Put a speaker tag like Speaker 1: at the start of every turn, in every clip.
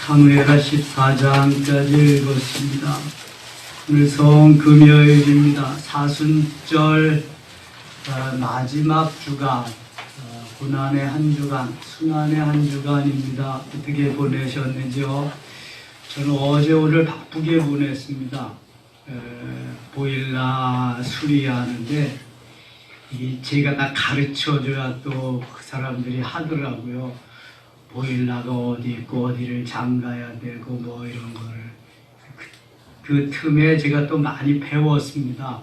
Speaker 1: 사무엘하 14장까지 읽었습니다. 오늘 성금요일입니다. 사순절 마지막 주간, 고난의 한 주간, 순환의 한 주간입니다. 어떻게 보내셨는지요? 저는 어제 오늘 바쁘게 보냈습니다. 보일러 수리하는데 제가 다 가르쳐줘야 또 그 사람들이 하더라고요. 보일러가 어디 있고 어디를 잠가야 되고 뭐 이런 거를 그 틈에 제가 또 많이 배웠습니다.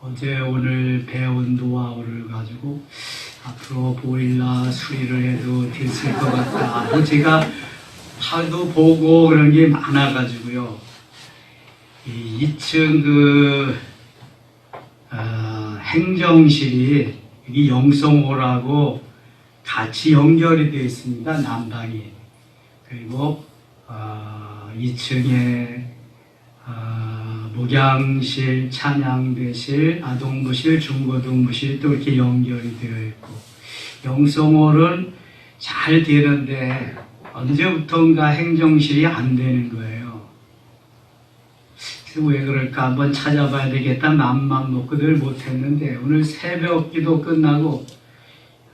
Speaker 1: 어제 오늘 배운 노하우를 가지고 앞으로 보일러 수리를 해도 됐을 것 같다. 뭐 제가 하도 보고 그런 게 많아가지고요. 2층 행정실이 여기 영성호라고 같이 연결이 되어 있습니다. 난방이. 그리고 2층에 목양실, 찬양대실, 아동부실, 중고등부실 또 이렇게 연결이 되어 있고, 영성홀은 잘 되는데 언제부턴가 행정실이 안 되는 거예요. 그래서 왜 그럴까 한번 찾아봐야 되겠다 맘만 먹고 늘 못했는데, 오늘 새벽 기도 끝나고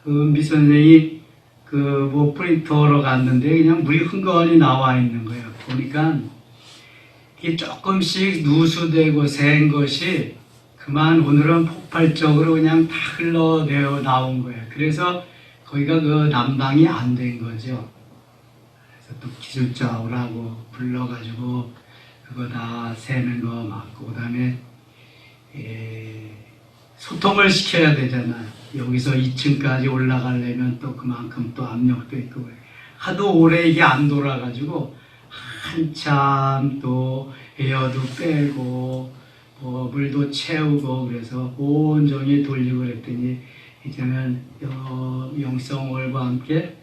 Speaker 1: 은비 선생이 프린터로 갔는데 그냥 물이 흥건히 나와 있는 거예요. 보니까 이게 조금씩 누수되고 샌 것이 그만 오늘은 폭발적으로 그냥 다 흘러내어 나온 거예요. 그래서 거기가 그 난방이 안 된 거죠. 그래서 또 기술자 오라고 불러가지고 그거 다 새는 거 맞고, 그 다음에 소통을 시켜야 되잖아요. 여기서 2층까지 올라가려면 또 그만큼 또 압력도 있고, 하도 오래 이게 안 돌아가지고 한참 또 에어도 빼고 물도 채우고 그래서 온종일 돌리고 그랬더니 이제는 영성홀과 함께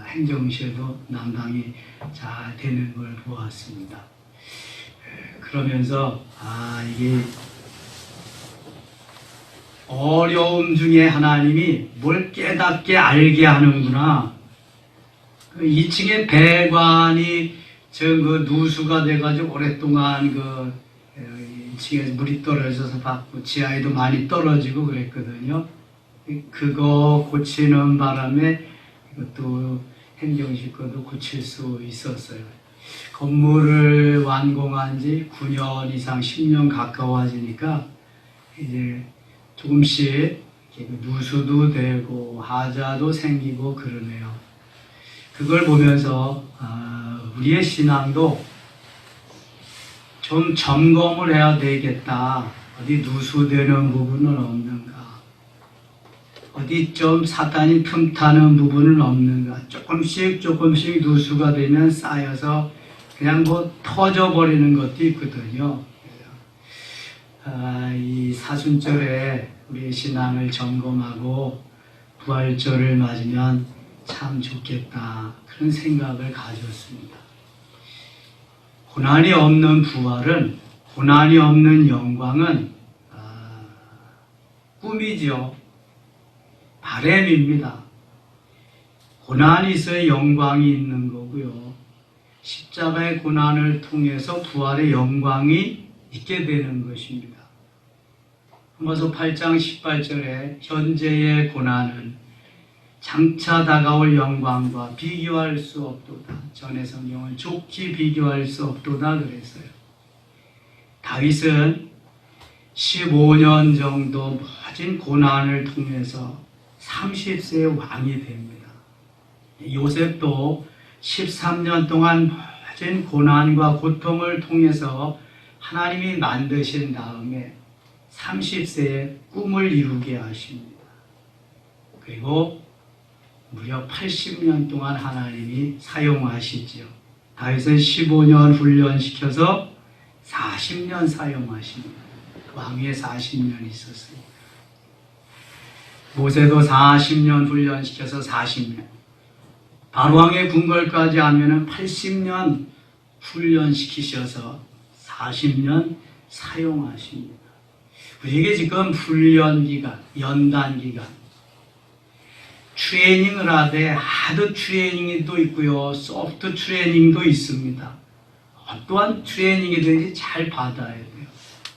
Speaker 1: 행정실도 난방이 잘 되는 걸 보았습니다. 그러면서 이게 어려움 중에 하나님이 뭘 깨닫게 알게 하는구나. 2층에 배관이 누수가 돼가지고 오랫동안 2층에 물이 떨어져서 받고 지하에도 많이 떨어지고 그랬거든요. 그거 고치는 바람에 이것도 행정실 것도 고칠 수 있었어요. 건물을 완공한 지 9년 이상 10년 가까워지니까 이제 조금씩 누수도 되고 하자도 생기고 그러네요. 그걸 보면서 우리의 신앙도 좀 점검을 해야 되겠다. 어디 누수되는 부분은 없는가? 어디 좀 사탄이 틈타는 부분은 없는가? 조금씩 누수가 되면 쌓여서 그냥 터져버리는 것도 있거든요. 이 사순절에 우리의 신앙을 점검하고 부활절을 맞으면 참 좋겠다, 그런 생각을 가졌습니다. 고난이 없는 부활은, 고난이 없는 영광은 꿈이죠. 바람입니다. 고난이 있어야 영광이 있는 거고요. 십자가의 고난을 통해서 부활의 영광이 있게 되는 것입니다. 로마서 8장 18절에 현재의 고난은 장차 다가올 영광과 비교할 수 없도다. 전의 성경은 좋게 비교할 수 없도다 그랬어요. 다윗은 15년 정도 모진 고난을 통해서 30세의 왕이 됩니다. 요셉도 13년 동안 모진 고난과 고통을 통해서 하나님이 만드신 다음에 30세에 꿈을 이루게 하십니다. 그리고 무려 80년 동안 하나님이 사용하시지요. 다윗은 15년 훈련시켜서 40년 사용하십니다. 왕위에 40년 있었어요. 모세도 40년 훈련시켜서 40년. 바로왕의 궁궐까지 하면 80년 훈련시키셔서 40년 사용하십니다. 우리에게 지금 훈련기간, 연단기간, 트레이닝을 하되 하드 트레이닝도 있고요. 소프트 트레이닝도 있습니다. 어떠한 트레이닝이든지 잘 받아야 돼요.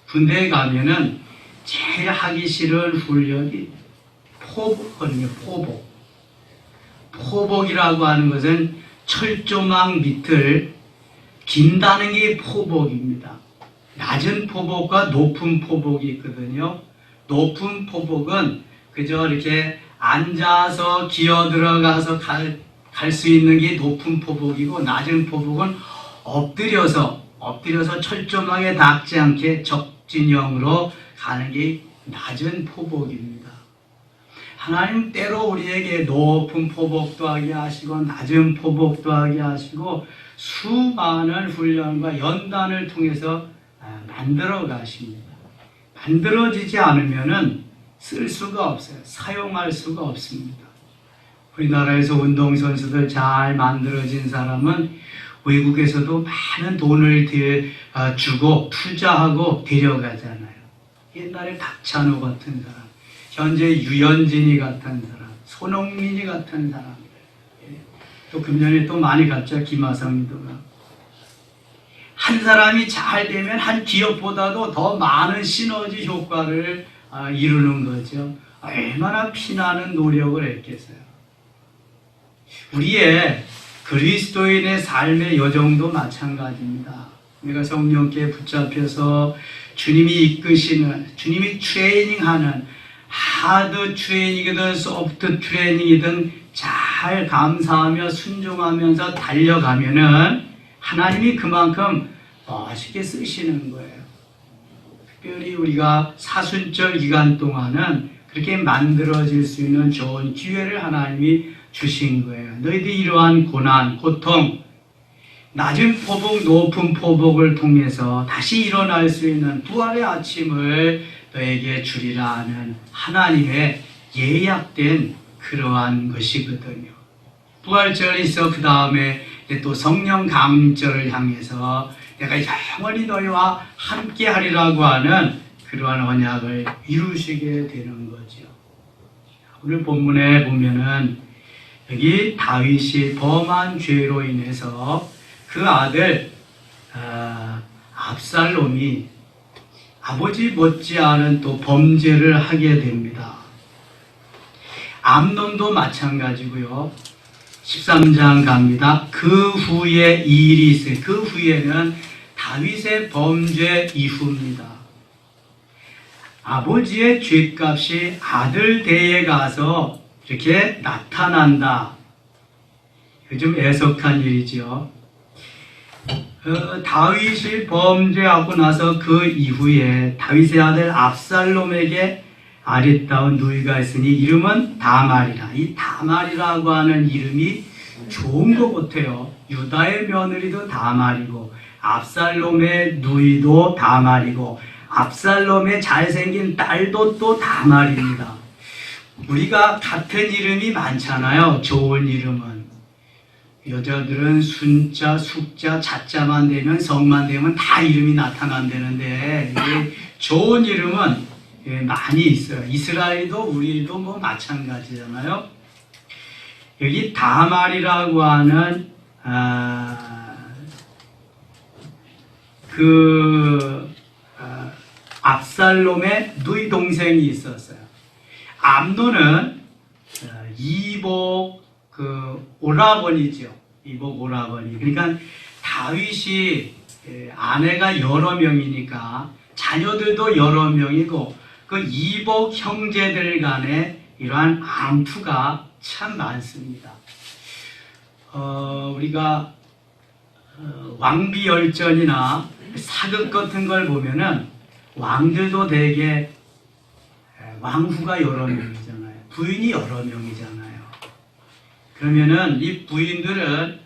Speaker 1: 군대에 가면은 제일 하기 싫은 훈련이 포복거든요. 포복이라고 하는 것은 철조망 밑을 긴다는 게 포복입니다. 낮은 포복과 높은 포복이 있거든요. 높은 포복은 그저 이렇게 앉아서 기어 들어가서 갈 수 있는 게 높은 포복이고, 낮은 포복은 엎드려서 철조망에 닿지 않게 적진형으로 가는 게 낮은 포복입니다. 하나님 때로 우리에게 높은 포복도 하게 하시고 낮은 포복도 하게 하시고 수많은 훈련과 연단을 통해서 만들어 가십니다. 만들어지지 않으면은 쓸 수가 없어요. 사용할 수가 없습니다. 우리나라에서 운동선수들 잘 만들어진 사람은 외국에서도 많은 돈을 주고 투자하고 데려가잖아요. 옛날에 박찬호 같은 사람, 현재 유현진이 같은 사람, 손흥민이 같은 사람들, 또 금년에 또 많이 갔죠. 김하성이도가. 한 사람이 잘 되면 한 기업보다도 더 많은 시너지 효과를 이루는 거죠. 얼마나 피나는 노력을 했겠어요. 우리의 그리스도인의 삶의 여정도 마찬가지입니다. 우리가 성령께 붙잡혀서 주님이 이끄시는, 주님이 트레이닝하는 하드 트레이닝이든 소프트 트레이닝이든 잘 감사하며 순종하면서 달려가면은 하나님이 그만큼 멋있게 쓰시는 거예요. 특별히 우리가 사순절 기간 동안은 그렇게 만들어질 수 있는 좋은 기회를 하나님이 주신 거예요. 너희들이 이러한 고난, 고통, 낮은 포복, 높은 포복을 통해서 다시 일어날 수 있는 부활의 아침을 너에게 주리라 하는 하나님의 예약된 그러한 것이거든요. 부활절이 있어 그 다음에 또 성령 강림절을 향해서 내가 영원히 너희와 함께 하리라고 하는 그러한 언약을 이루시게 되는 거죠. 오늘 본문에 보면은 여기 다윗이 범한 죄로 인해서 그 아들 압살롬이 아버지 못지않은 또 범죄를 하게 됩니다. 암논도 마찬가지고요. 13장 갑니다. 그 후에 이 일이 있어요. 그 후에는 다윗의 범죄 이후입니다. 아버지의 죄값이 아들 대에 가서 이렇게 나타난다. 이거 좀 애석한 일이죠. 다윗이 범죄하고 나서 그 이후에 다윗의 아들 압살롬에게 아리따운 누이가 있으니 이름은 다말이라. 이 다말이라고 하는 이름이 좋은 것 같아요. 유다의 며느리도 다말이고 압살롬의 누이도 다말이고 압살롬의 잘생긴 딸도 또 다말입니다. 우리가 같은 이름이 많잖아요. 좋은 이름은. 여자들은 순자, 숙자, 자자만 되면 성만 되면 다 이름이 나타난다는데 좋은 이름은 많이 있어요. 이스라엘도 우리도 뭐 마찬가지잖아요. 여기 다말이라고 하는 압살롬의 누이 동생이 있었어요. 암논은 이복 오라버니죠. 이복 오라버니. 그러니까 다윗이 아내가 여러 명이니까 자녀들도 여러 명이고 그 이복 형제들 간에 이러한 암투가 참 많습니다. 우리가 왕비열전이나 사극 같은 걸 보면은 왕들도 되게 왕후가 여러 명이잖아요. 부인이 여러 명이잖아요. 그러면은 이 부인들은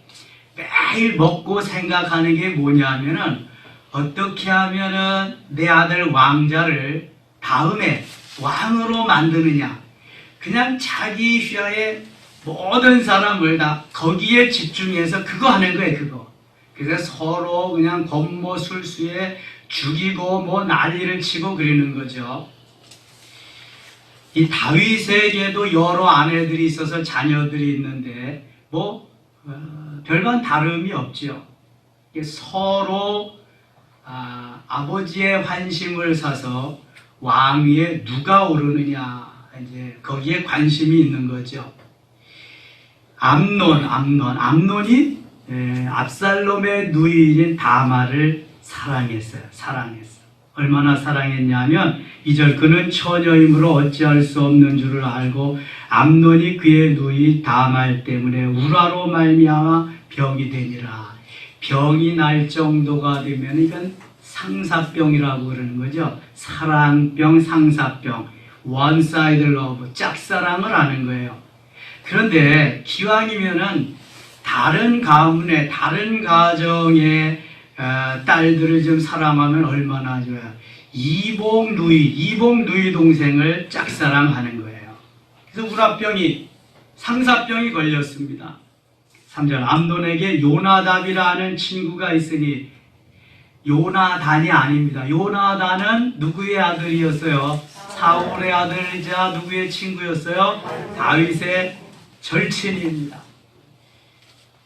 Speaker 1: 매일 먹고 생각하는 게 뭐냐면은 어떻게 하면은 내 아들 왕자를 다음에 왕으로 만드느냐. 그냥 자기 휘하에 모든 사람을 다 거기에 집중해서 그거 하는 거예요, 그거. 그래서 서로 그냥 권모술수에 죽이고 뭐 난리를 치고 그러는 거죠. 이 다윗에게도 여러 아내들이 있어서 자녀들이 있는데 별반 다름이 없죠. 서로 아버지의 환심을 사서 왕위에 누가 오르느냐, 이제 거기에 관심이 있는 거죠. 암논이 압살롬의 누이인 다말을 사랑했어요. 얼마나 사랑했냐면 2절, 그는 처녀이므로 어찌할 수 없는 줄을 알고 암논이 그의 누이 다말 때문에 우라로 말미암아 병이 되니라. 병이 날 정도가 되면 이건 상사병이라고 그러는 거죠. 사랑병, 상사병, one side love, 짝사랑을 하는 거예요. 그런데 기왕이면은 다른 가문에, 다른 가정의 딸들을 좀 사랑하면 얼마나 좋아요. 이복 누이 동생을 짝사랑하는 거예요. 그래서 우라병이, 상사병이 걸렸습니다. 3절, 암논에게 요나답이라는 친구가 있으니, 요나단이 아닙니다. 요나단은 누구의 아들이었어요? 사울의 아들이자 누구의 친구였어요? 다윗의 절친입니다.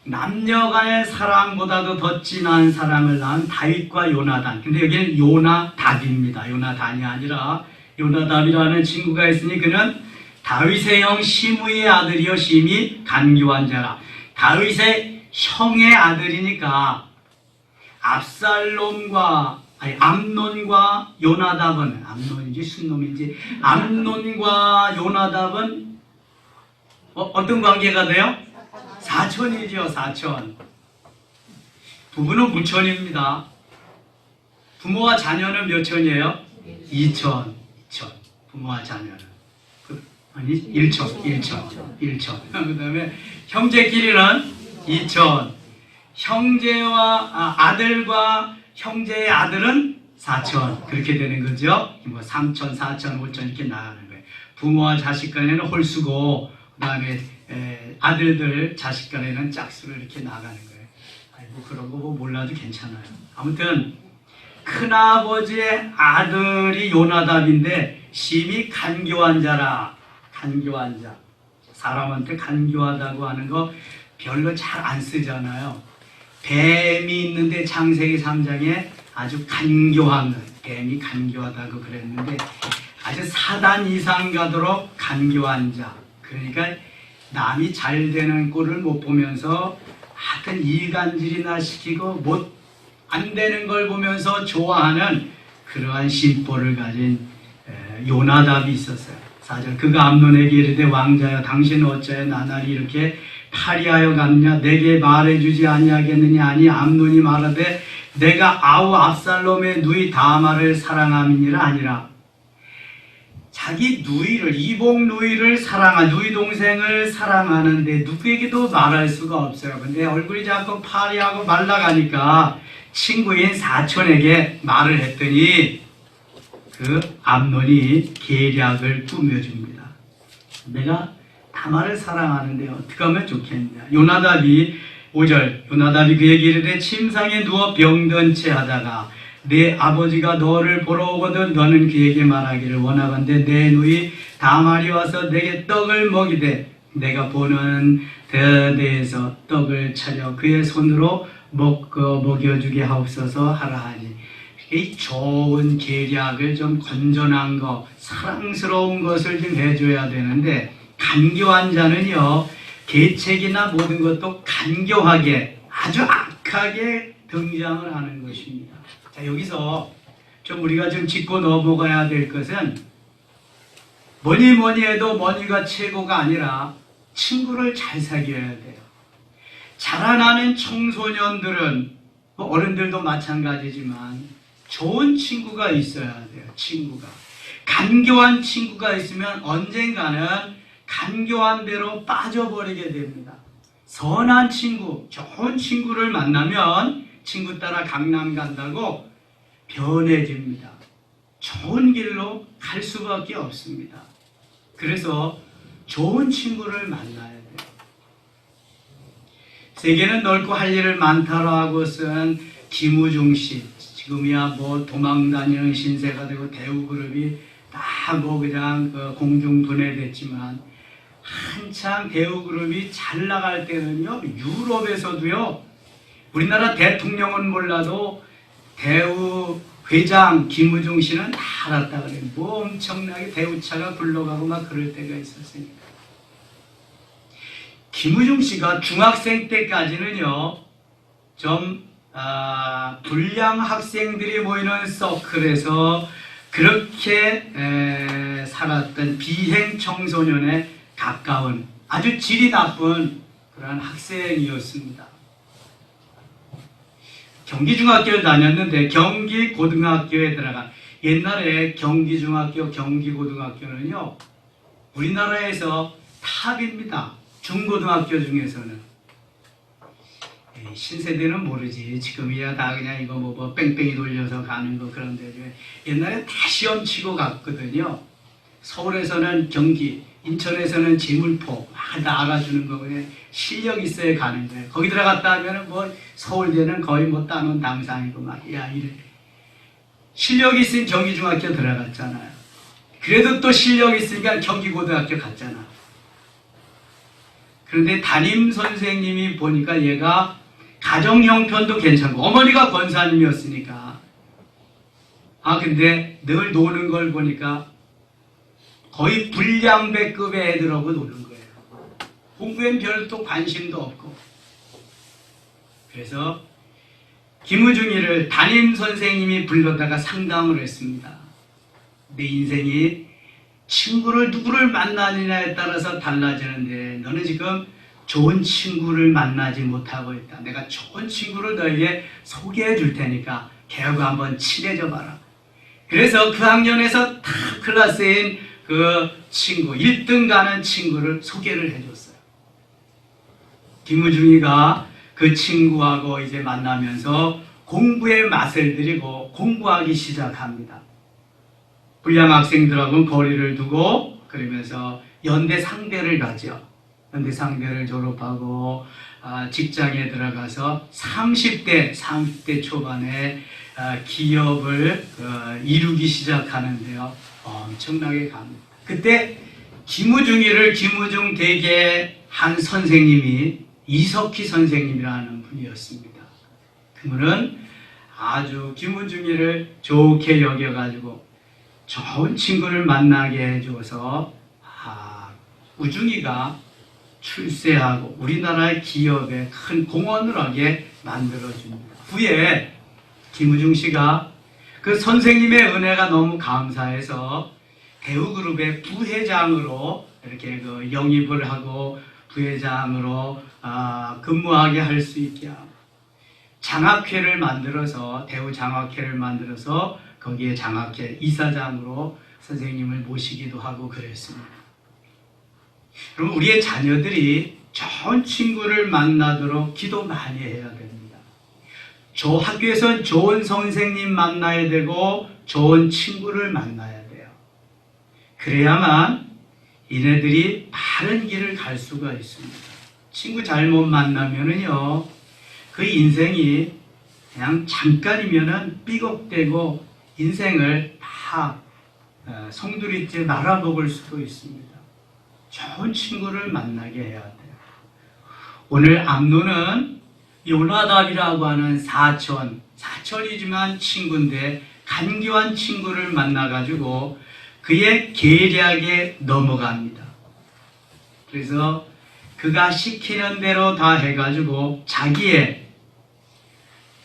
Speaker 1: 남녀간의 사랑보다도 더 진한 사랑을 낳은 다윗과 요나단. 근데 여기는 요나답입니다. 요나단이 아니라 요나답이라는 친구가 있으니 그는 다윗의 형 시므이의 아들이요, 심이 간교한 자라. 다윗의 형의 아들이니까 암논과 요나답은, 암논인지 순놈인지, 암논과 요나답은 어떤 관계가 돼요? 사촌이죠, 사촌. 부부는 무촌입니다. 부모와 자녀는 몇 촌이에요? 2촌. 부모와 자녀는. 아니, 1촌. 그 다음에 형제끼리는 2촌. 형제와 아들과 형제의 아들은 4촌. 그렇게 되는 거죠. 3촌, 4촌, 5촌 이렇게 나가는 거예요. 부모와 자식 간에는 홀수고, 그 다음에 아들들, 자식 간에는 짝수로 이렇게 나가는 거예요. 아이고, 그런 거 몰라도 괜찮아요. 아무튼 큰아버지의 아들이 요나답인데 심히 간교한 자라. 간교한 자. 사람한테 간교하다고 하는 거 별로 잘 안 쓰잖아요. 뱀이 있는데 창세기 3장에 아주 간교한, 뱀이 간교하다고 그랬는데 아주 사단 이상 가도록 간교한 자. 그러니까 남이 잘 되는 꼴을 못 보면서 하여튼 이간질이나 시키고 안 되는 걸 보면서 좋아하는 그러한 심보를 가진 요나답이 있었어요. 4절, 그가 암논에게 이르되 왕자여 당신은 어찌하여 나날이 이렇게 파리하여 갔냐? 내게 말해주지 아니하겠느냐? 아니 암논이 말하되 내가 아우 압살롬의 누이 다말을 사랑함이니라 아니라. 자기 누이를, 이복 누이를 누이 동생을 사랑하는데 누구에게도 말할 수가 없어요. 근데 얼굴이 자꾸 파리하고 말라가니까 친구인 사촌에게 말을 했더니 그 암논이 계략을 꾸며줍니다. 내가 다말을 사랑하는데 어떻게 하면 좋겠냐. 요나답이 5절, 요나답이 그에게 이르되 침상에 누워 병든 채 하다가 내 아버지가 너를 보러 오거든 너는 그에게 말하기를 원하건대 내 누이 다말이 와서 내게 떡을 먹이되 내가 보는 데에서 떡을 차려 그의 손으로 먹여주게 하옵소서 하라 하니. 이 좋은 계략을 좀 건전한 거, 사랑스러운 것을 좀 해줘야 되는데 간교한 자는요, 계책이나 모든 것도 간교하게, 아주 악하게 등장을 하는 것입니다. 자, 여기서 좀 우리가 좀 짚고 넘어가야 될 것은 뭐니 해도 머니가 최고가 아니라 친구를 잘 사귀어야 돼요. 자라나는 청소년들은 어른들도 마찬가지지만 좋은 친구가 있어야 돼요. 친구가. 간교한 친구가 있으면 언젠가는 간교한 대로 빠져버리게 됩니다. 선한 친구, 좋은 친구를 만나면 친구 따라 강남 간다고 변해집니다. 좋은 길로 갈 수밖에 없습니다. 그래서 좋은 친구를 만나야 돼요. 세계는 넓고 할 일을 많다라고 쓴 김우중 씨, 지금이야 도망다니는 신세가 되고 대우그룹이 다 뭐 그냥 공중 분해됐지만 한참 배우 그룹이 잘 나갈 때는요, 유럽에서도요, 우리나라 대통령은 몰라도 대우 회장 김우중 씨는 다 알았다 그래요. 뭐 엄청나게 대우차가 굴러가고 막 그럴 때가 있었으니까. 김우중 씨가 중학생 때까지는요, 좀 불량 학생들이 모이는 서클에서 그렇게 살았던 비행 청소년에 가까운 아주 질이 나쁜 그런 학생이었습니다. 경기중학교를 다녔는데 경기고등학교에 들어간, 옛날에 경기중학교, 경기고등학교는요, 우리나라에서 탑입니다. 중고등학교 중에서는. 신세대는 모르지. 지금이야 다 그냥 이거 뭐 뺑뺑이 돌려서 가는 거 그런데 옛날에 다 시험 치고 갔거든요. 서울에서는 경기, 인천에서는 지물포 다 알아주는 거 그냥 실력 있어야 가는 거예요. 거기 들어갔다 하면은 뭐 서울대는 거의 뭐 따놓은 당상이고 막 이래. 실력이 있으니 경기중학교 들어갔잖아요. 그래도 또 실력이 있으니까 경기고등학교 갔잖아. 그런데 담임 선생님이 보니까 얘가 가정 형편도 괜찮고 어머니가 권사님이었으니까 근데 늘 노는 걸 보니까 거의 불량배급의 애들하고 노는 거예요. 공부엔 별도 관심도 없고. 그래서 김우중이를 담임 선생님이 불러다가 상담을 했습니다. 내 인생이 친구를 누구를 만나느냐에 따라서 달라지는데 너는 지금 좋은 친구를 만나지 못하고 있다. 내가 좋은 친구를 너에게 소개해 줄 테니까 걔하고 한번 친해져 봐라. 그래서 그 학년에서 탑 클래스인 그 친구, 1등 가는 친구를 소개를 해줬어요. 김우중이가 그 친구하고 이제 만나면서 공부에 맛을 들이고 공부하기 시작합니다. 불량 학생들하고는 거리를 두고 그러면서 연대 상대를 가죠. 연대 상대를 졸업하고 직장에 들어가서 30대 초반에 기업을 이루기 시작하는데요. 엄청나게 갑니다. 그때 김우중이를 김우중 댁의 한 선생님이 이석희 선생님이라는 분이었습니다. 그분은 아주 김우중이를 좋게 여겨가지고 좋은 친구를 만나게 해줘서 우중이가 출세하고 우리나라의 기업에 큰 공헌을 하게 만들어줍니다. 후에 김우중 씨가 그 선생님의 은혜가 너무 감사해서 대우그룹의 부회장으로 이렇게 영입을 하고 부회장으로 근무하게 할 수 있게 하고 장학회를 만들어서 대우 장학회를 만들어서 거기에 장학회 이사장으로 선생님을 모시기도 하고 그랬습니다. 그럼 우리의 자녀들이 좋은 친구를 만나도록 기도 많이 해야 됩니다. 학교에서는 좋은 선생님 만나야 되고 좋은 친구를 만나야 돼요. 그래야만 이네들이 바른 길을 갈 수가 있습니다. 친구 잘못 만나면은요, 그 인생이 그냥 잠깐이면은 삐걱대고 인생을 다 송두리째 말아먹을 수도 있습니다. 좋은 친구를 만나게 해야 돼요. 오늘 암논은 요나답이라고 하는 사촌이지만 친구인데 간교한 친구를 만나가지고 그의 계략에 넘어갑니다. 그래서 그가 시키는 대로 다 해가지고 자기의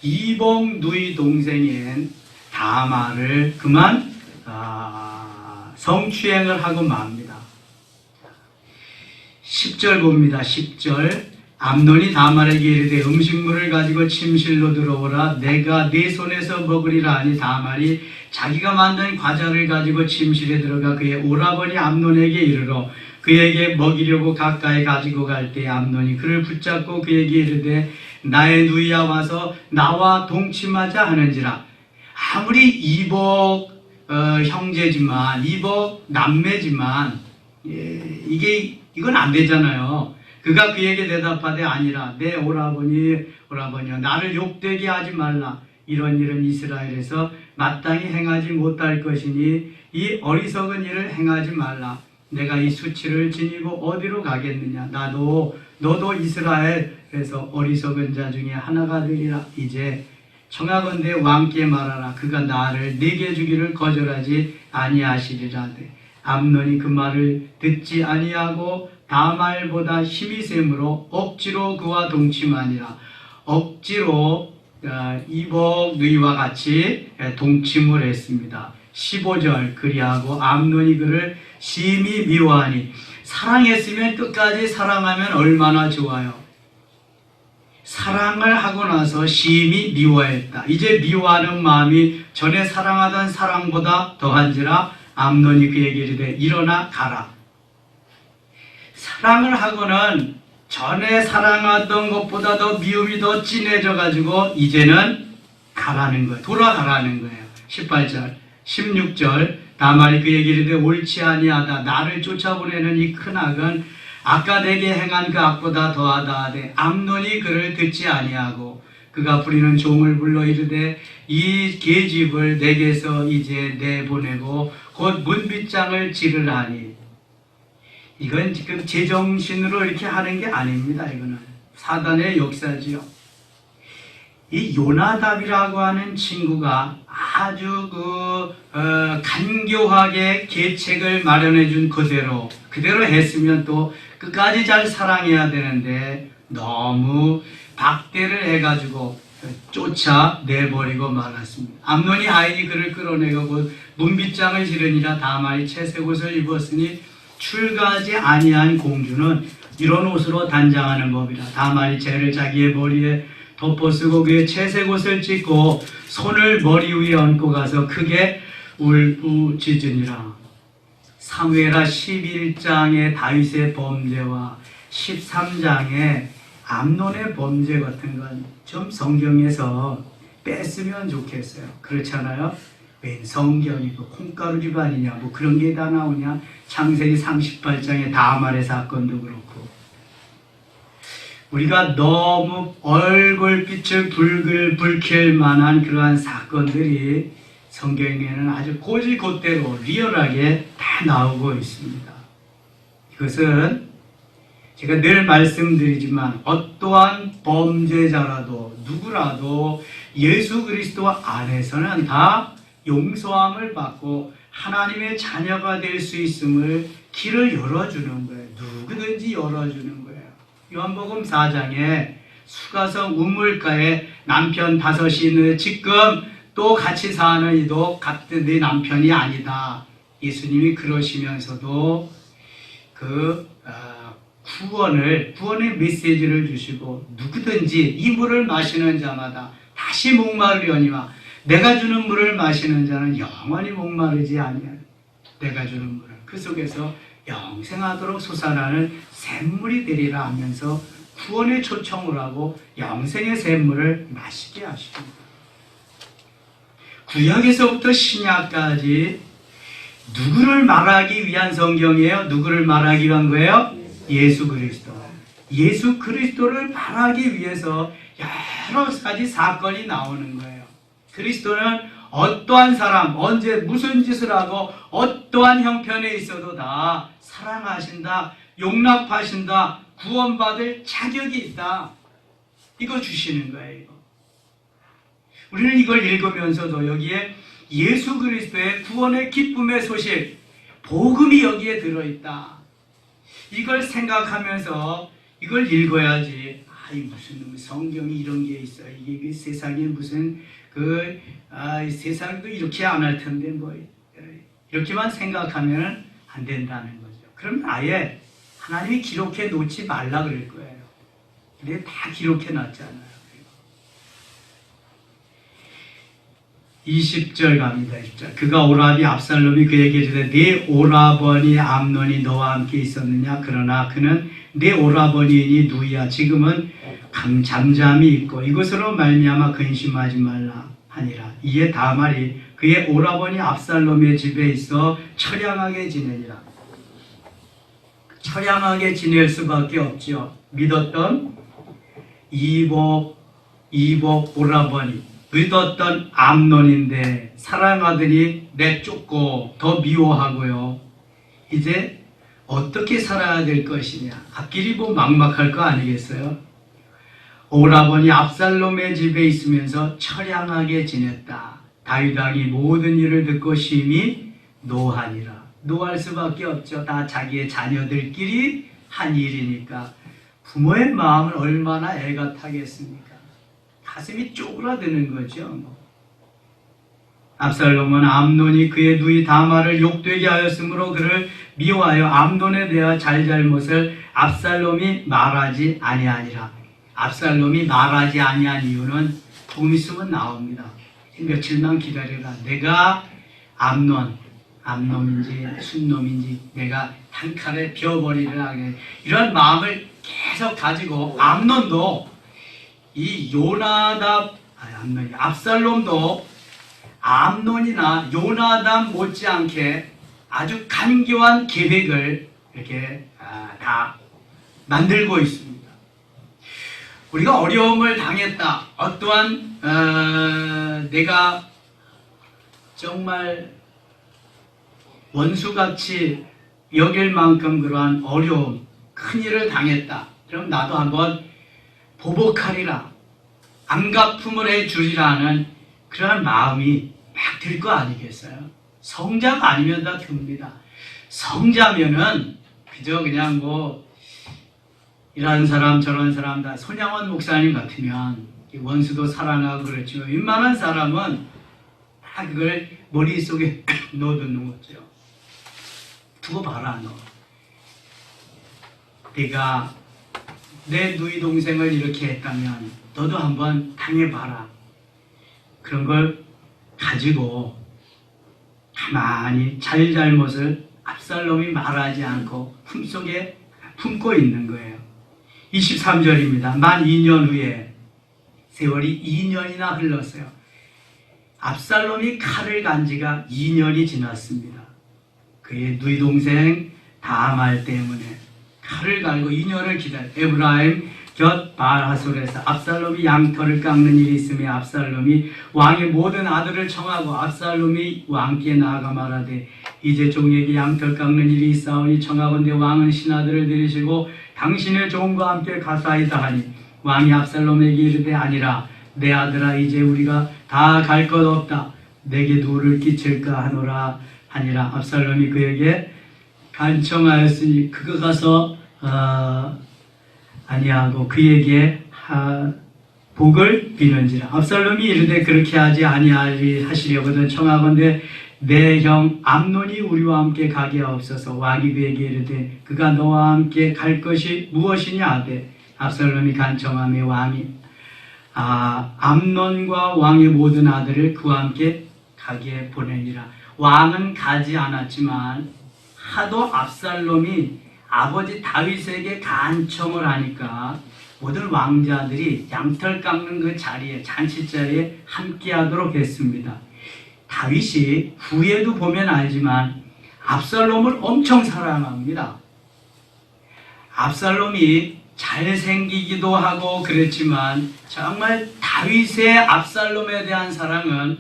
Speaker 1: 이복 누이 동생인 다마를 그만 성추행을 하고 맙니다. 10절 봅니다. 10절 암논이 다말에게 이르되 음식물을 가지고 침실로 들어오라. 내가 네 손에서 먹으리라 하니 다말이 자기가 만든 과자를 가지고 침실에 들어가 그의 오라버니 암논에게 이르러 그에게 먹이려고 가까이 가지고 갈 때 암논이 그를 붙잡고 그에게 이르되 나의 누이야 와서 나와 동침하자 하는지라. 아무리 이복 형제지만 이복 남매지만 이건 안 되잖아요. 그가 그에게 대답하되 아니라 내 오라버니여 나를 욕되게 하지 말라. 이런 일은 이스라엘에서 마땅히 행하지 못할 것이니 이 어리석은 일을 행하지 말라. 내가 이 수치를 지니고 어디로 가겠느냐. 너도 이스라엘에서 어리석은 자 중에 하나가 되리라. 이제 청하건대 왕께 말하라. 그가 나를 내게 주기를 거절하지 아니하시리라. 암논이 그 말을 듣지 아니하고 다말보다 힘이 셈으로 억지로 그와 동침하니라. 억지로 이복 누이와 같이 동침을 했습니다. 15절 그리하고 암논이 그를 심히 미워하니, 사랑했으면 끝까지 사랑하면 얼마나 좋아요. 사랑을 하고 나서 심히 미워했다. 이제 미워하는 마음이 전에 사랑하던 사랑보다 더한지라 암논이 그에게 이르되 일어나 가라. 사랑을 하고는 전에 사랑하던 것보다 더 미움이 더 진해져 가지고 이제는 가라는 거예요. 돌아가라는 거예요. 18절 16절 다말이 그에게 이르되 옳지 아니하다. 나를 쫓아보내는 이 큰 악은 아까 내게 행한 그 악보다 더하다 하되 암논이 그를 듣지 아니하고 그가 부리는 종을 불러 이르되 이 계집을 내게서 이제 내보내고 곧 문빗장을 지르라니. 이건 지금 제정신으로 이렇게 하는 게 아닙니다. 이거는 사단의 역사지요. 이 요나답이라고 하는 친구가 아주 간교하게 계책을 마련해 준 그대로 했으면 또 끝까지 잘 사랑해야 되는데 너무 박대를 해가지고 쫓아내버리고 말았습니다. 암논이 하인이 그를 끌어내고 문빗장을 지르니라. 다말이 채색 옷을 입었으니 출가하지 아니한 공주는 이런 옷으로 단장하는 법이라. 다말이 재를 자기의 머리에 덮어쓰고 그의 채색 옷을 찢고 손을 머리 위에 얹고 가서 크게 울부짖으니라. 사무엘하 11장의 다윗의 범죄와 13장의 암논의 범죄 같은 건 좀 성경에서 뺐으면 좋겠어요. 그렇잖아요? 웬 성경이고 콩가루 집안이냐 뭐 그런 게 다 나오냐. 창세기 38장의 다말의 사건도 그렇고 우리가 너무 얼굴빛을 붉힐 만한 그러한 사건들이 성경에는 아주 곧이곧대로 리얼하게 다 나오고 있습니다. 이것은 제가 늘 말씀드리지만 어떠한 범죄자라도 누구라도 예수 그리스도 안에서는 다 용서함을 받고 하나님의 자녀가 될 수 있음을 길을 열어주는 거예요. 누구든지 열어주는 거예요. 요한복음 4장에 수가성 우물가에 남편 5이 있는데 지금 또 같이 사는 이도 같은 네 남편이 아니다. 예수님이 그러시면서도 구원의 메시지를 주시고 누구든지 이 물을 마시는 자마다 다시 목마르려니와 내가 주는 물을 마시는 자는 영원히 목마르지 아니하리. 내가 주는 물을 그 속에서 영생하도록 솟아나는 샘물이 되리라 하면서 구원의 초청을 하고 영생의 샘물을 마시게 하십니다. 구약에서부터 신약까지 누구를 말하기 위한 성경이에요? 누구를 말하기 위한 거예요? 예수 그리스도. 예수 그리스도를 말하기 위해서 여러 가지 사건이 나오는 거예요. 그리스도는 어떠한 사람, 언제 무슨 짓을 하고 어떠한 형편에 있어도 다 사랑하신다, 용납하신다, 구원받을 자격이 있다. 이거 주시는 거예요. 이거. 우리는 이걸 읽으면서도 여기에 예수 그리스도의 구원의 기쁨의 소식, 복음이 여기에 들어있다. 이걸 생각하면서 이걸 읽어야지. 이 무슨 성경이 이런 게 있어. 이게 세상에 무슨 세상도 이렇게 안 할 텐데 뭐 이렇게만 생각하면 안 된다는 거죠. 그럼 아예 하나님이 기록해 놓지 말라 그럴 거예요. 근데 다 기록해 놨잖아요. 20절 갑니다. 20절. 그가 오라비 압살롬이 그에게 이르되 네 오라버니 암논이 너와 함께 있었느냐. 그러나 그는 네 오라버니이니 누이야. 지금은 잠잠히 있고 이것으로 말미암아 근심하지 말라 하니라. 이에 다말이 그의 오라버니 압살롬의 집에 있어 처량하게 지내니라. 처량하게 지낼 수밖에 없지요. 믿었던 이복 오라버니 믿었던 암논인데 사랑하더니 내쫓고 더 미워하고요. 이제 어떻게 살아야 될 것이냐. 앞길이 뭐 막막할 거 아니겠어요? 오라버니 압살롬의 집에 있으면서 처량하게 지냈다. 다윗 왕이 모든 일을 듣고 심히 노하니라. 노할 수밖에 없죠. 다 자기의 자녀들끼리 한 일이니까. 부모의 마음을 얼마나 애가 타겠습니까? 가슴이 쪼그라드는 거죠. 압살롬은 암논이 그의 누이 다말을 욕되게 하였으므로 그를 미워하여 암논에 대하여 잘잘못을 압살롬이 말하지 아니하니라. 압살롬이 말하지 아니한 이유는 좀 있으면 나옵니다. 며칠만 기다려라. 내가 암놈인지 순놈인지 내가 한 칼에 베어버리리라. 이런 마음을 계속 가지고 암논도 이 압살롬도 암논이나 요나답 못지않게 아주 간교한 계획을 이렇게 다 만들고 있습니다. 우리가 어려움을 당했다. 어떠한 내가 정말 원수같이 여길 만큼 그러한 어려움, 큰일을 당했다. 그럼 나도 한번 보복하리라. 안갚음을 해주리라는 그러한 마음이 막 들 거 아니겠어요? 성자가 아니면 다 듭니다. 성자면은 그저 그냥 뭐 이런 사람 저런 사람 다 손양원 목사님 같으면 원수도 사랑하고 그렇지만 웬만한 사람은 다 그걸 머릿속에 넣어두는 거죠. 두고 봐라 너. 내가 내 누이 동생을 이렇게 했다면 너도 한번 당해봐라. 그런 걸 가지고 가만히 잘잘못을 압살롬이 말하지 않고 품속에 품고 있는 거예요. 23절입니다. 만 2년 후에 세월이 2년이나 흘렀어요. 압살롬이 칼을 간 지가 2년이 지났습니다. 그의 누이 동생 다말 때문에 칼을 갈고 2년을 기다려 에브라임 곁 바알하솔에서 압살롬이 양털을 깎는 일이 있으며 압살롬이 왕의 모든 아들을 청하고 압살롬이 왕께 나아가 말하되 이제 종에게 양털 깎는 일이 있사오니 청하건대 왕은 신하들을 들이시고 당신의 종과 함께 가사이다 하니 왕이 압살롬에게 이르되 아니라 내 아들아 이제 우리가 다 갈 것 없다. 내게 누를 끼칠까 하노라 하니라. 압살롬이 그에게 간청하였으니 그가 가서 아니하고 그에게 복을 비는지라. 압살롬이 이르되 그렇게 하지 아니하리 하시려거든 청하건대 내 형 암논이 우리와 함께 가게 하옵소서. 왕이 그에게 이르되 그가 너와 함께 갈 것이 무엇이냐 하되 압살롬이 간청하며 왕이 암논과 왕의 모든 아들을 그와 함께 가게 보내니라. 왕은 가지 않았지만 하도 압살롬이 아버지 다윗에게 간청을 하니까 모든 왕자들이 양털 깎는 그 자리에 잔치자리에 함께하도록 했습니다. 다윗이 후에도 보면 알지만 압살롬을 엄청 사랑합니다. 압살롬이 잘생기기도 하고 그랬지만 정말 다윗의 압살롬에 대한 사랑은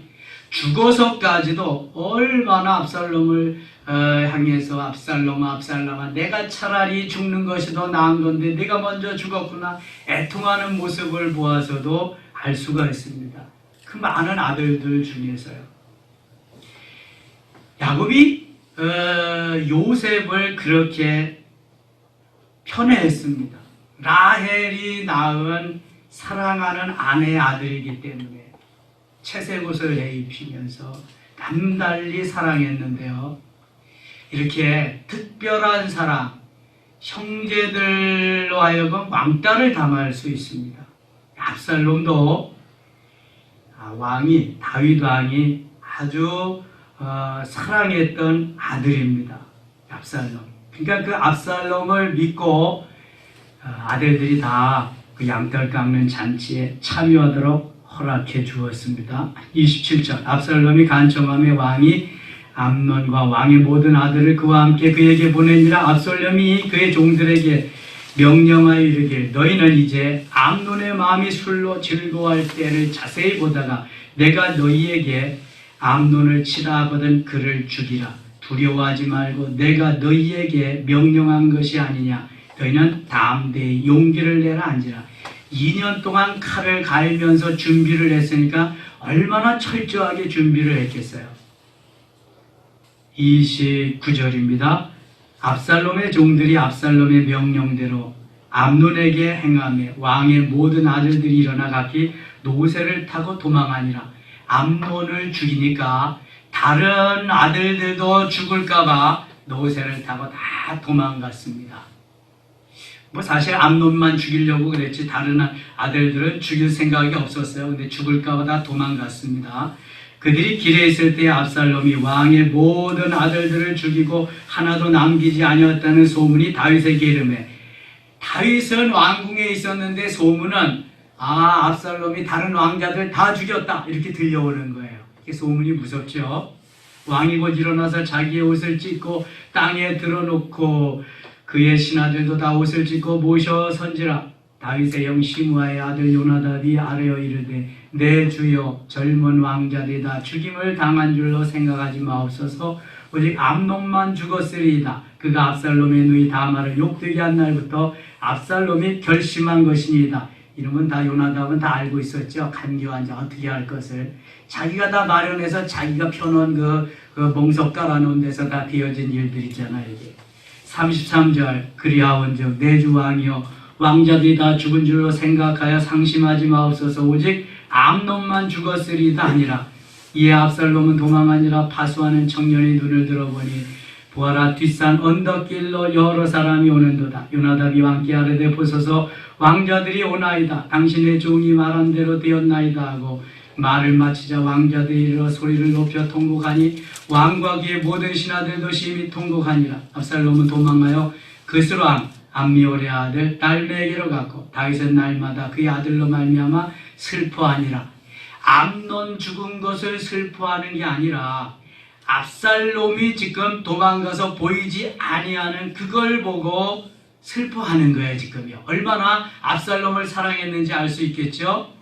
Speaker 1: 죽어서까지도 얼마나 압살롬을 향해서 압살롬아 내가 차라리 죽는 것이 더 나은 건데 내가 먼저 죽었구나 애통하는 모습을 보아서도 알 수가 있습니다. 그 많은 아들들 중에서요. 야곱이 요셉을 그렇게 편애했습니다. 라헬이 낳은 사랑하는 아내의 아들이기 때문에 채색 옷을 입히면서 남달리 사랑했는데요. 이렇게 특별한 사랑, 형제들로 하여금 왕따를 당할 수 있습니다. 압살롬도 다윗 왕이 아주 사랑했던 아들입니다. 압살롬. 그러니까 그 압살롬을 믿고 아들들이 다 그 양털 깎는 잔치에 참여하도록 허락해 주었습니다. 27절 압살롬이 간청하며 왕이 암논과 왕의 모든 아들을 그와 함께 그에게 보내니라. 압살롬이 그의 종들에게 명령하여 이르길 너희는 이제 암논의 마음이 술로 즐거워할 때를 자세히 보다가 내가 너희에게 암논을 치라 하거든 그를 죽이라. 두려워하지 말고 내가 너희에게 명령한 것이 아니냐. 너희는 담대히 용기를 내라 한지라. 2년 동안 칼을 갈면서 준비를 했으니까 얼마나 철저하게 준비를 했겠어요. 29절입니다. 압살롬의 종들이 압살롬의 명령대로 암논에게 행하며 왕의 모든 아들들이 일어나 각기 노새를 타고 도망하니라. 암논을 죽이니까 다른 아들들도 죽을까봐 노새를 타고 다 도망갔습니다. 뭐 사실 암논만 죽이려고 그랬지 다른 아들들은 죽일 생각이 없었어요. 근데 죽을까봐 다 도망갔습니다. 그들이 길에 있을 때 압살롬이 왕의 모든 아들들을 죽이고 하나도 남기지 아니었다는 소문이 다윗에게 이르매 다윗은 왕궁에 있었는데 소문은 압살롬이 다른 왕자들 다 죽였다 이렇게 들려오는 거예요. 이게 소문이 무섭죠. 왕이 곧 일어나서 자기의 옷을 찢고 땅에 들어놓고 그의 신하들도 다 옷을 찢고 모셔 선지라. 다윗의 형 시므아의 아들 요나답이 아뢰어 이르되 내 주여 젊은 왕자들이 다 죽임을 당한 줄로 생각하지 마옵소서. 오직 암논만 죽었으리이다. 그가 압살롬의 누이 다말을 욕되게 한 날부터 압살롬이 결심한 것이니이다. 이러면 다 요나답은 다 알고 있었죠. 간교한 자 어떻게 할 것을 자기가 다 마련해서 자기가 펴놓은 그 몽석 깔아놓은 데서 다 되어진 일들이잖아요. 이게 33절 그리하온즉 내 주 왕이여 왕자들이 다 죽은 줄로 생각하여 상심하지 마옵소서. 오직 암논만 죽었으리다 아니라. 이에 압살롬은 도망하니라. 파수하는 청년이 눈을 들어보니 보아라 뒷산 언덕길로 여러 사람이 오는도다. 요나답이 왕께 아뢰되 보소서 왕자들이 오나이다. 당신의 종이 말한 대로 되었나이다 하고 말을 마치자 왕자들이 이르러 소리를 높여 통곡하니 왕과 그의 모든 신하들도 심히 통곡하니라. 압살롬은 도망하여 그스로암 암미올의 아들 달메에게로 갔고 다윗은 날마다 그의 아들로 말미암아 슬퍼하니라. 암논 죽은 것을 슬퍼하는 게 아니라 압살롬이 지금 도망가서 보이지 아니하는 그걸 보고 슬퍼하는 거예요. 지금요. 얼마나 압살롬을 사랑했는지 알 수 있겠죠.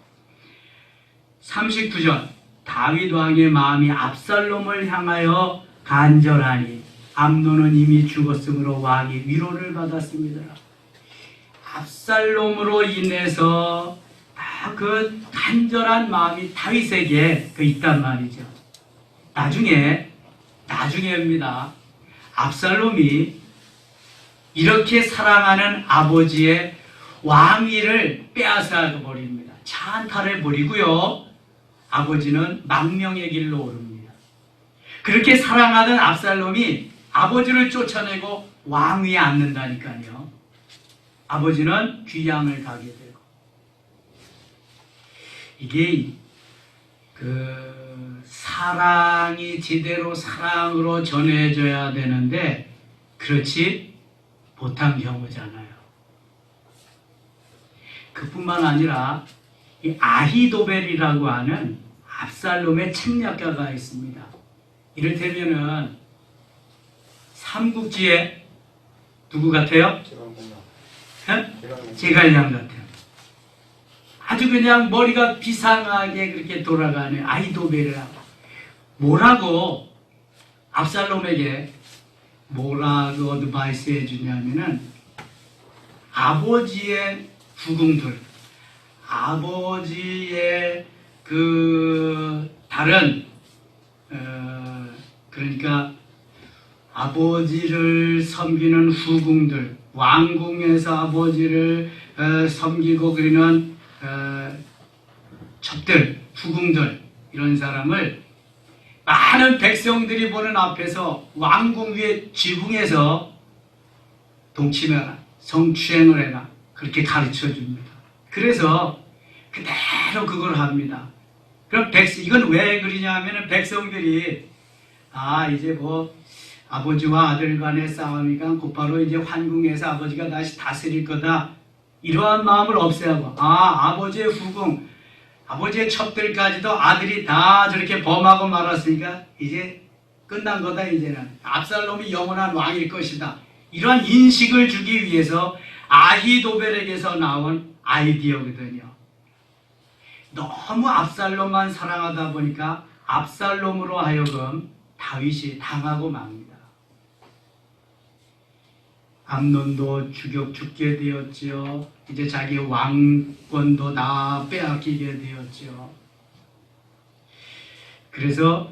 Speaker 1: 39절 다윗 왕의 마음이 압살롬을 향하여 간절하니 암논은 이미 죽었으므로 왕이 위로를 받았습니다. 압살롬으로 인해서 다 그 간절한 마음이 다윗에게 있단 말이죠. 나중에입니다. 압살롬이 이렇게 사랑하는 아버지의 왕위를 빼앗아 버립니다. 찬탈해 버리고요. 아버지는 망명의 길로 오릅니다. 그렇게 사랑하던 압살롬이 아버지를 쫓아내고 왕위에 앉는다니까요. 아버지는 귀양을 가게 되고 이게 사랑이 제대로 사랑으로 전해져야 되는데 그렇지 못한 경우잖아요. 그뿐만 아니라 이 아히도벨이라고 하는 압살롬의 책략가가 있습니다. 이를테면은 삼국지에 누구 같아요? 제갈량 같아요. 아주 그냥 머리가 비상하게 그렇게 돌아가는 아히도벨이라고. 뭐라고 압살롬에게 뭐라고 어드바이스 해주냐면은 아버지의 후궁들, 아버지의 다른 그러니까 아버지를 섬기는 후궁들, 왕궁에서 아버지를 섬기고 그러는 첩들, 후궁들 이런 사람을 많은 백성들이 보는 앞에서 왕궁 위에 지붕에서 동침해라, 성추행을 해라 그렇게 가르쳐 줍니다. 그래서 그대로 그걸 합니다. 그럼 이건 왜 그러냐 하면은 백성들이 이제 아버지와 아들 간의 싸움이니까 곧바로 이제 환궁에서 아버지가 다시 다스릴 거다. 이러한 마음을 없애고 아버지의 후궁, 아버지의 첩들까지도 아들이 다 저렇게 범하고 말았으니까 이제 끝난 거다. 이제는 압살롬이 영원한 왕일 것이다. 이러한 인식을 주기 위해서 아히도벨에게서 나온 아이디어거든요. 너무 압살롬만 사랑하다 보니까 압살롬으로 하여금 다윗이 당하고 맙니다. 암논도 죽게 되었지요. 이제 자기 왕권도 다 빼앗기게 되었지요. 그래서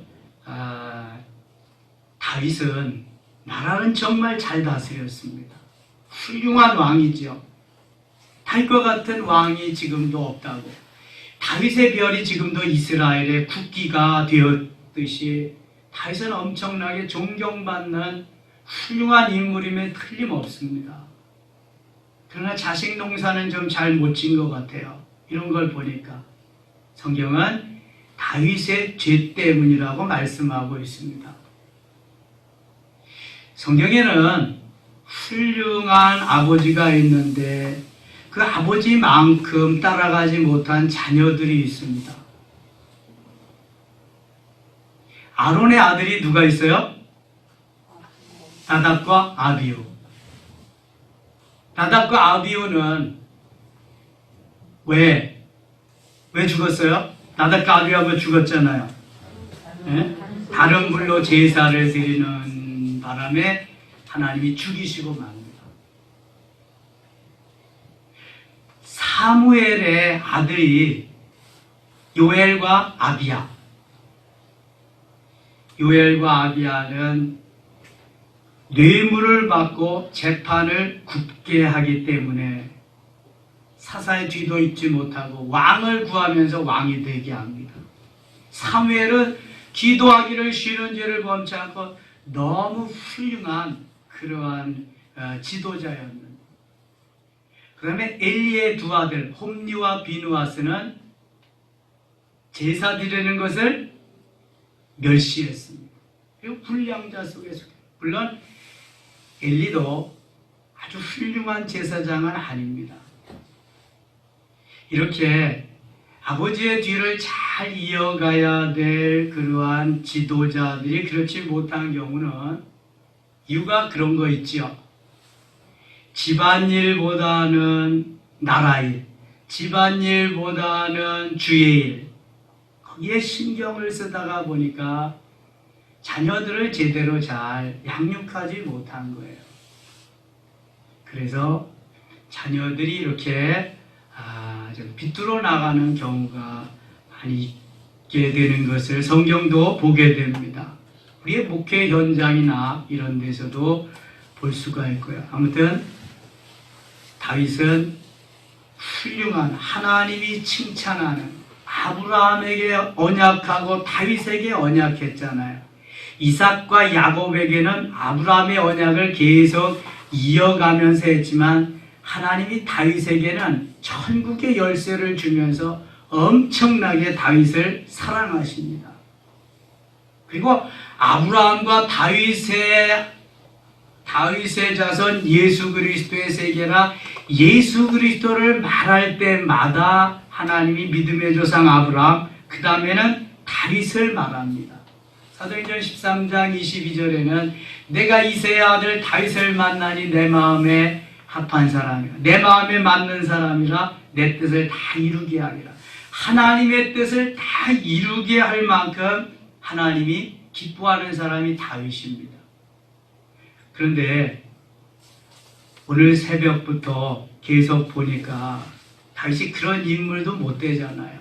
Speaker 1: 다윗은 나라는 정말 잘 다스렸습니다. 훌륭한 왕이죠. 다윗과 같은 왕이 지금도 없다고. 다윗의 별이 지금도 이스라엘의 국기가 되었듯이 다윗은 엄청나게 존경받는 훌륭한 인물임에 틀림없습니다. 그러나 자식 농사는 좀 잘 못 진 것 같아요. 이런 걸 보니까 성경은 다윗의 죄 때문이라고 말씀하고 있습니다. 성경에는 훌륭한 아버지가 있는데 그 아버지만큼 따라가지 못한 자녀들이 있습니다. 아론의 아들이 누가 있어요? 나답과 아비후. 나답과 아비후는 왜 죽었어요? 나답과 아비후가 죽었잖아요. 네? 다른 불로 제사를 드리는 바람에 하나님이 죽이시고 맙니다. 사무엘의 아들이 요엘과 아비야. 요엘과 아비야는 뇌물을 받고 재판을 굽게 하기 때문에 사사의 뒤도 잇지 못하고 왕을 구하면서 왕이 되게 합니다. 사무엘은 기도하기를 쉬는 죄를 범치 않고 너무 훌륭한 그러한 지도자였는데, 그 다음에 엘리의 두 아들 홈리와 비누아스는 제사 드리는 것을 멸시했습니다. 그리고 불량자 속에서, 물론 엘리도 아주 훌륭한 제사장은 아닙니다. 이렇게 아버지의 뒤를 잘 이어가야 될 그러한 지도자들이 그렇지 못한 경우는 이유가 그런 거 있지요. 집안일보다는 나라일, 집안일보다는 주의 일, 거기에 신경을 쓰다가 보니까 자녀들을 제대로 잘 양육하지 못한 거예요. 그래서 자녀들이 이렇게 비뚤어 나가는 경우가 많이 있게 되는 것을 성경도 보게 됩니다. 우리의 목회 현장이나 이런 데서도 볼 수가 있고요. 아무튼 다윗은 훌륭한 하나님이 칭찬하는, 아브라함에게 언약하고 다윗에게 언약했잖아요. 이삭과 야곱에게는 아브라함의 언약을 계속 이어가면서 했지만 하나님이 다윗에게는 천국의 열쇠를 주면서 엄청나게 다윗을 사랑하십니다. 그리고 아브라함과 다윗의 자손 예수 그리스도의 세계나 예수 그리스도를 말할 때마다 하나님이 믿음의 조상 아브라함, 그 다음에는 다윗을 말합니다. 사도행전 13장 22절에는 내가 이새의 아들 다윗을 만나니 내 마음에 합한 사람이라, 내 마음에 맞는 사람이라 내 뜻을 다 이루게 하리라. 하나님의 뜻을 다 이루게 할 만큼 하나님이 기뻐하는 사람이 다윗입니다. 그런데 오늘 새벽부터 계속 보니까 다윗이 그런 인물도 못 되잖아요.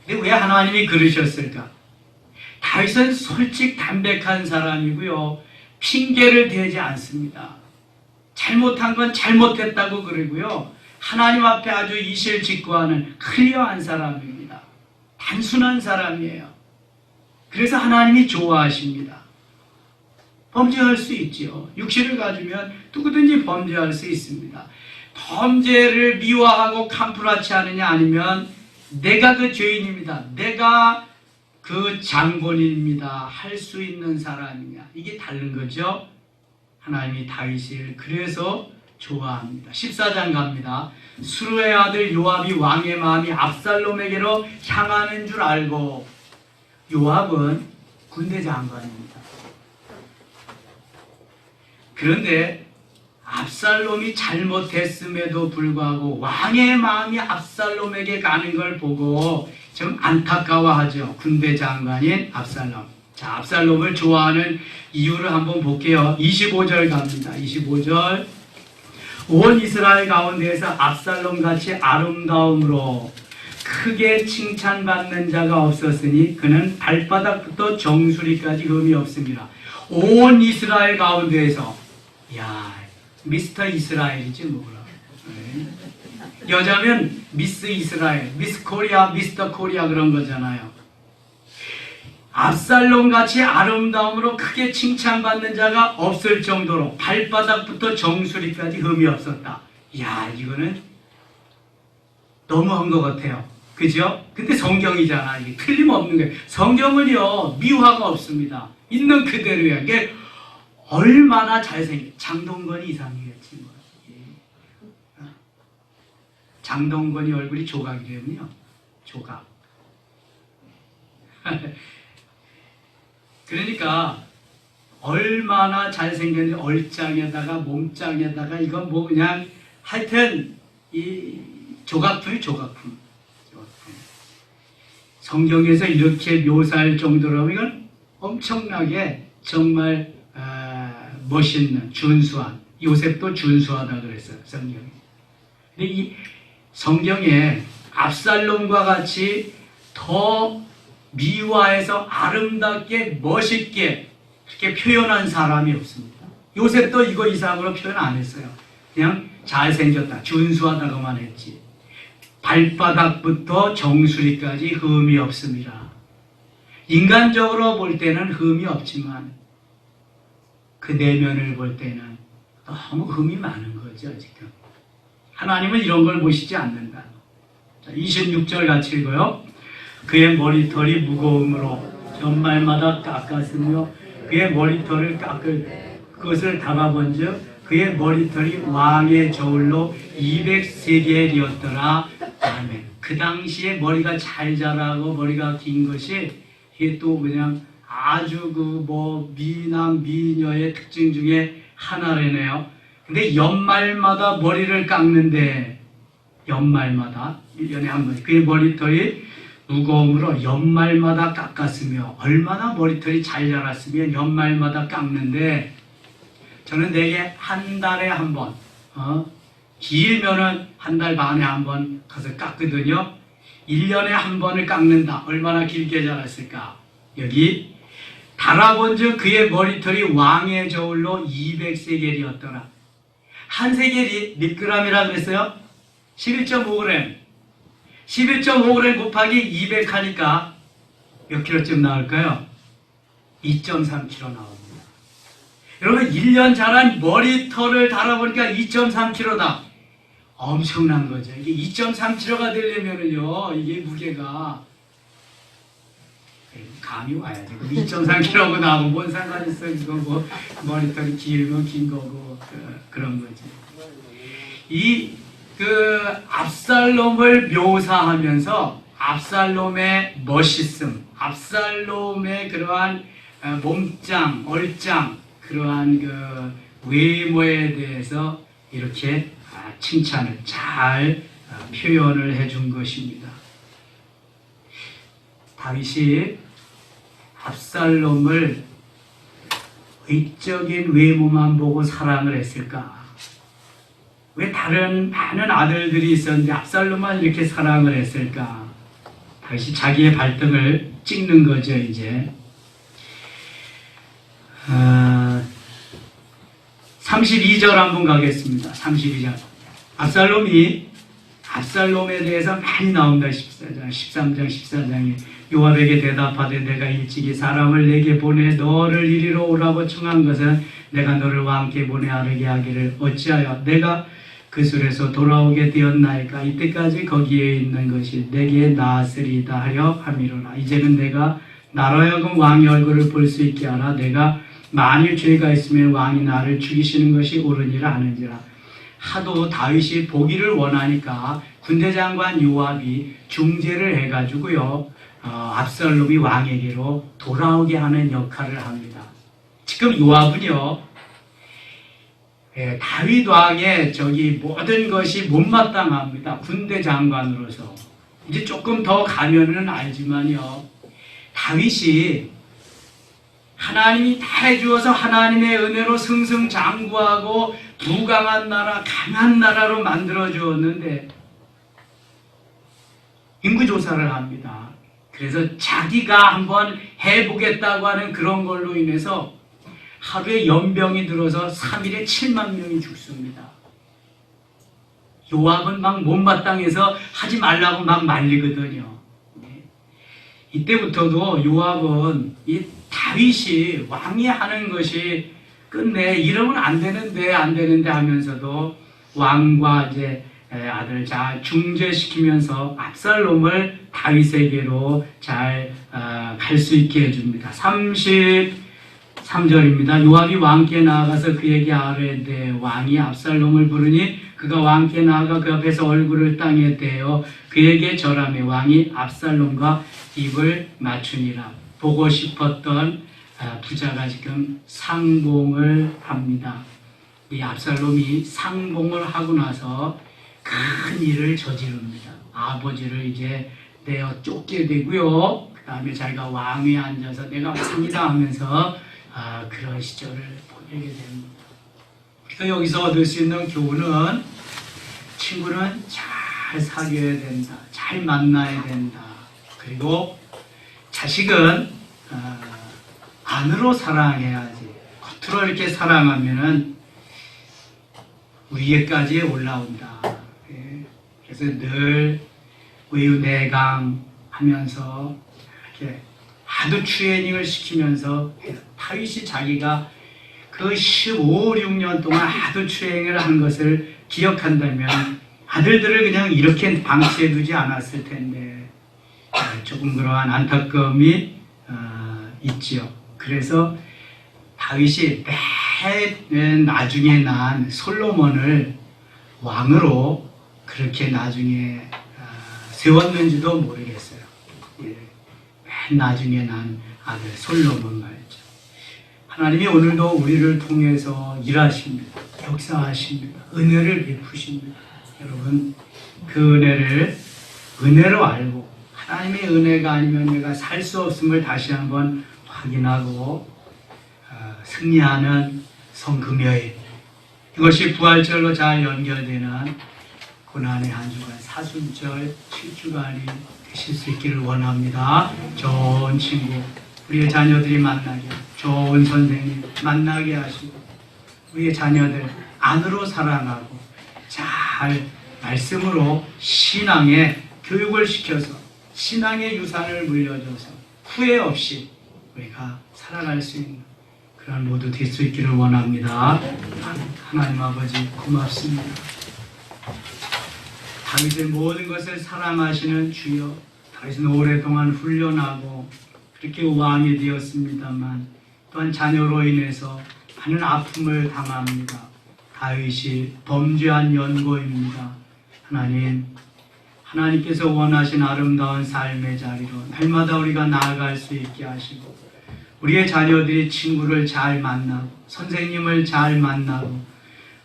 Speaker 1: 근데 왜 하나님이 그러셨을까? 다윗은 솔직 담백한 사람이고요, 핑계를 대지 않습니다. 잘못한 건 잘못했다고 그러고요, 하나님 앞에 아주 이실직고하는 클리어한 사람입니다. 단순한 사람이에요. 그래서 하나님이 좋아하십니다. 범죄할 수 있지요. 육신을 가지면 누구든지 범죄할 수 있습니다. 범죄를 미워하고 캄프라치 하느냐, 아니면 내가 그 죄인입니다, 내가 그 장본인입니다 할 수 있는 사람이냐, 이게 다른 거죠. 하나님이 다윗을 그래서 좋아합니다. 14장 갑니다. 수르의 아들 요압이 왕의 마음이 압살롬에게로 향하는 줄 알고, 요압은 군대 장관입니다. 그런데 압살롬이 잘못했음에도 불구하고 왕의 마음이 압살롬에게 가는 걸 보고 좀 안타까워하죠. 군대 장관인 압살롬. 자, 압살롬을 좋아하는 이유를 한번 볼게요. 25절 갑니다. 25절. 온 이스라엘 가운데에서 압살롬같이 아름다움으로 크게 칭찬받는 자가 없었으니 그는 발바닥부터 정수리까지 흠이 없습니다. 온 이스라엘 가운데에서, 야, 미스터 이스라엘이지 뭐라. 여자면 미스 이스라엘, 미스 코리아, 미스터 코리아 그런 거잖아요. 압살롬같이 아름다움으로 크게 칭찬받는 자가 없을 정도로 발바닥부터 정수리까지 흠이 없었다. 야, 이거는 너무한 것 같아요. 그죠? 근데 성경이잖아. 이게 틀림없는 거예요. 성경은요, 미화가 없습니다. 있는 그대로야. 이게 얼마나 잘생긴, 장동건이 이상이겠지 뭐. 장동건이 얼굴이 조각이래요. 조각. 그러니까 얼마나 잘생겼는지 얼짱에다가 몸짱에다가 이건 뭐 그냥 하여튼 이 조각품이 조각품. 성경에서 이렇게 묘사할 정도라면 이건 엄청나게 정말 멋있는 준수한, 요셉도 준수하다 그랬어요. 성경이. 근데 이 성경에 압살롬과 같이 더 미화해서 아름답게 멋있게 그렇게 표현한 사람이 없습니다. 요셉도 이거 이상으로 표현 안 했어요. 그냥 잘생겼다, 준수하다고만 했지. 발바닥부터 정수리까지 흠이 없습니다. 인간적으로 볼 때는 흠이 없지만 그 내면을 볼 때는 너무 흠이 많은 거죠. 지금 하나님은 이런 걸 보시지 않는다. 26절 같이 읽어요. 그의 머리털이 무거움으로 전말마다 깎았으며 그의 머리털을 깎을 그것을 담아본즉 그의 머리털이 왕의 저울로 200세겔이었더라. 아멘. 그 당시에 머리가 잘 자라고 머리가 긴 것이 이게 또 그냥 아주 그 뭐 미남 미녀의 특징 중에 하나래네요. 근데 연말마다 머리를 깎는데 연말마다 1년에 한 번 그의 머리털이 무거움으로 연말마다 깎았으며 얼마나 머리털이 잘 자랐으면 연말마다 깎는데 저는 대개 한 달에 한 번, 길면은 한 달 반에 한 번 가서 깎거든요. 1년에 한 번을 깎는다. 얼마나 길게 자랐을까? 여기 달아본즉 그의 머리털이 왕의 저울로 200세겔이었더라. 한 세겔이 몇 g이라 그랬어요? 11.5g. 11.5g 곱하기 200 하니까 몇 킬로쯤 나올까요? 2.3kg 나옵니다. 여러분 1년 자란 머리털을 달아보니까 2.3kg다. 엄청난 거죠. 이게 2.3kg가 되려면은요, 이게 무게가 감이 와야지. 2.3kg고 나하고 뭔 상관 있어? 이거 뭐 머리털이 길면 긴 거고 그런 거지. 압살롬을 묘사하면서 압살롬의 멋있음, 압살롬의 그러한 몸짱, 얼짱, 그러한 그 외모에 대해서 이렇게 칭찬을 잘 표현을 해준 것입니다. 다윗이 압살롬을 외적인 외모만 보고 사랑을 했을까? 왜 다른 많은 아들들이 있었는데 압살롬만 이렇게 사랑을 했을까? 다시 자기의 발등을 찍는 거죠, 이제. 32절 한번 가겠습니다. 32절. 압살롬에 대해서 많이 나온다. 13장, 14장에 요압에게 대답하되 내가 일찍이 사람을 내게 보내 너를 이리로 오라고 청한 것은 내가 너를 왕께 보내 아르게 하기를 어찌하여 내가 그 술에서 돌아오게 되었나이까. 이때까지 거기에 있는 것이 내게 나으리다 하려 함이로라. 이제는 내가 나로 하여금 왕의 얼굴을 볼 수 있게 하라. 내가 만일 죄가 있으면 왕이 나를 죽이시는 것이 옳으니라 하는지라. 하도 다윗이 보기를 원하니까 군대장관 요압이 중재를 해가지고요, 압살롬이 왕에게로 돌아오게 하는 역할을 합니다. 지금 요압은요, 다윗 왕의 모든 것이 못마땅합니다. 군대 장관으로서. 이제 조금 더 가면은 알지만요. 다윗이 하나님이 다 해주어서 하나님의 은혜로 승승장구하고 부강한 나라, 강한 나라로 만들어 주었는데 인구조사를 합니다. 그래서 자기가 한번 해보겠다고 하는 그런 걸로 인해서 하루에 연병이 들어서 3일에 7만 명이 죽습니다. 요압은 막 못마땅해서 하지 말라고 막 말리거든요. 이때부터도 요압은 이 다윗이 왕이 하는 것이 끝내 이러면 안 되는데 하면서도 왕과 이제 아들 잘 중재시키면서 압살롬을 다윗에게로 잘 갈 수 있게 해줍니다. 33절입니다. 요압이 왕께 나아가서 그에게 아뢰되 왕이 압살롬을 부르니 그가 왕께 나아가 그 앞에서 얼굴을 땅에 대어 그에게 절하며 왕이 압살롬과 입을 맞추니라. 보고 싶었던 부자가 지금 상봉을 합니다. 이 압살롬이 상봉을 하고 나서 큰 일을 저지릅니다. 아버지를 이제 내어 쫓게 되고요. 그 다음에 자기가 왕위에 앉아서 내가 왕이다 하면서 그런 시절을 보내게 됩니다. 그래서 여기서 얻을 수 있는 교훈은 친구는 잘 사귀어야 된다. 잘 만나야 된다. 그리고 자식은 안으로 사랑해야지. 겉으로 이렇게 사랑하면은 위에까지 올라온다. 그래서 늘 외유내강 하면서 이렇게 하도 트레이닝을 시키면서 다윗이 자기가 그 15, 16년 동안 하도 트레이닝을 한 것을 기억한다면 아들들을 그냥 이렇게 방치해 두지 않았을 텐데 조금 그러한 안타까움이 있지요. 그래서 다윗이 맨 나중에 난 솔로몬을 왕으로 그렇게 나중에 세웠는지도 모르겠어요. 맨 나중에 난 아들 솔로몬 말이죠. 하나님이 오늘도 우리를 통해서 일하십니다. 역사하십니다. 은혜를 베푸십니다. 여러분 그 은혜로 알고 하나님의 은혜가 아니면 내가 살 수 없음을 다시 한번 확인하고 승리하는 성금요일, 이것이 부활절로 잘 연결되는 고난의 한 주간, 사순절 7주간이 되실 수 있기를 원합니다. 좋은 친구, 우리의 자녀들이 만나게, 좋은 선생님 만나게 하시고 우리의 자녀들 안으로 사랑하고 잘 말씀으로 신앙의 교육을 시켜서 신앙의 유산을 물려줘서 후회 없이 우리가 살아갈 수 있는 그런 모두 될 수 있기를 원합니다. 하나님 아버지 고맙습니다. 다윗의 모든 것을 사랑하시는 주여, 다윗은 오랫동안 훈련하고 그렇게 왕이 되었습니다만 또한 자녀로 인해서 많은 아픔을 당합니다. 다윗이 범죄한 연고입니다. 하나님께서 원하신 아름다운 삶의 자리로 날마다 우리가 나아갈 수 있게 하시고 우리의 자녀들이 친구를 잘 만나고 선생님을 잘 만나고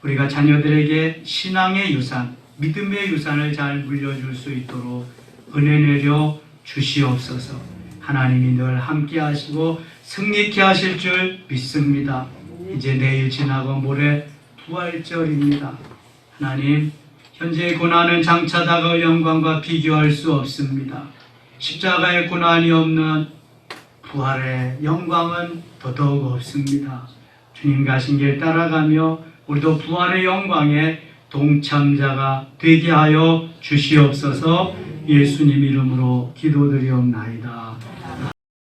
Speaker 1: 우리가 자녀들에게 신앙의 유산, 믿음의 유산을 잘 물려줄 수 있도록 은혜 내려 주시옵소서. 하나님이 늘 함께 하시고 승리케 하실 줄 믿습니다. 이제 내일 지나고 모레 부활절입니다. 하나님, 현재의 고난은 장차 다가올 영광과 비교할 수 없습니다. 십자가의 고난이 없는 부활의 영광은 더더욱 없습니다. 주님 가신 길 따라가며 우리도 부활의 영광에 동참자가 되게 하여 주시옵소서. 예수님 이름으로 기도드리옵나이다.